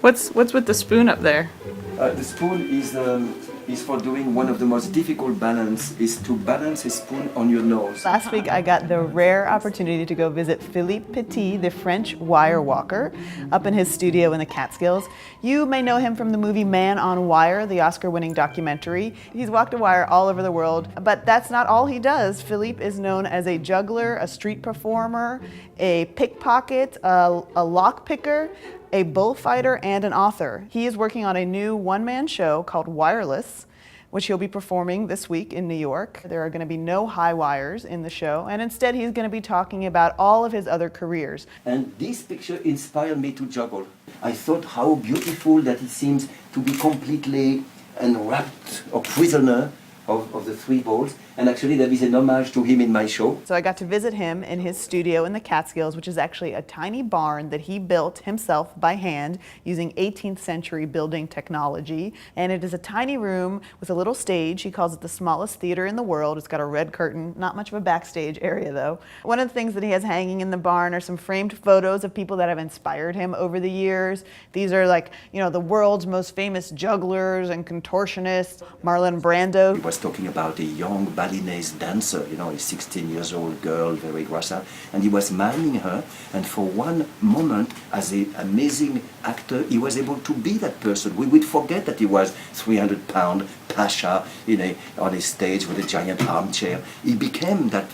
What's with the spoon up there? The spoon is for doing one of the most difficult balance, is to balance a spoon on your nose. Last week I got the rare opportunity to go visit Philippe Petit, the French wire walker, up in his studio in the Catskills. You may know him from the movie Man on Wire, the Oscar-winning documentary. He's walked a wire all over the world, but that's not all he does. Philippe is known as a juggler, a street performer, a pickpocket, a lock picker, a bullfighter, and an author. He is working on a new one-man show called Wireless, which he'll be performing this week in New York. There are going to be no high wires in the show, and instead he's going to be talking about all of his other careers. And this picture inspired me to juggle. I thought how beautiful that it seems to be completely enwrapped or prisoner of the three balls. And actually there is an homage to him in my show. So I got to visit him in his studio in the Catskills, which is actually a tiny barn that he built himself by hand using 18th century building technology. And it is a tiny room with a little stage. He calls it the smallest theater in the world. It's got a red curtain, not much of a backstage area though. One of the things that he has hanging in the barn are some framed photos of people that have inspired him over the years. These are like, the world's most famous jugglers and contortionists. Marlon Brando. He was talking about a young Balinese dancer, a 16 years old girl, very gracile, and he was miming her, and for one moment, as an amazing actor, he was able to be that person. We would forget that he was 300-pound pasha on a stage with a giant armchair. He became that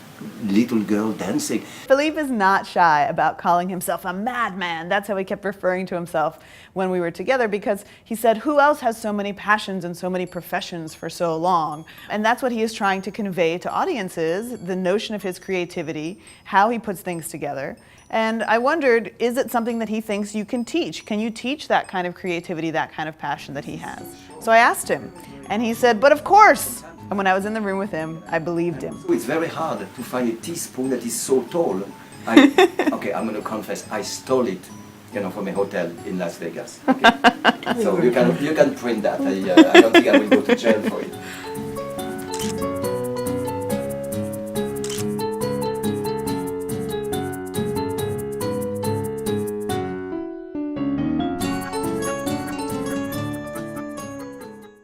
little girl dancing. Philippe is not shy about calling himself a madman. That's how he kept referring to himself when we were together, because he said, who else has so many passions and so many professions for so long? And that's what he is trying to convey to audiences, the notion of his creativity, how he puts things together. And I wondered, is it something that he thinks you can teach? Can you teach that kind of creativity, that kind of passion that he has? So I asked him, and he said, but of course. And when I was in the room with him, I believed him. So it's very hard to find a teaspoon that is so tall. Okay, I'm going to confess, I stole it, from a hotel in Las Vegas. Okay? So you can print that. I don't think I will go to jail for it.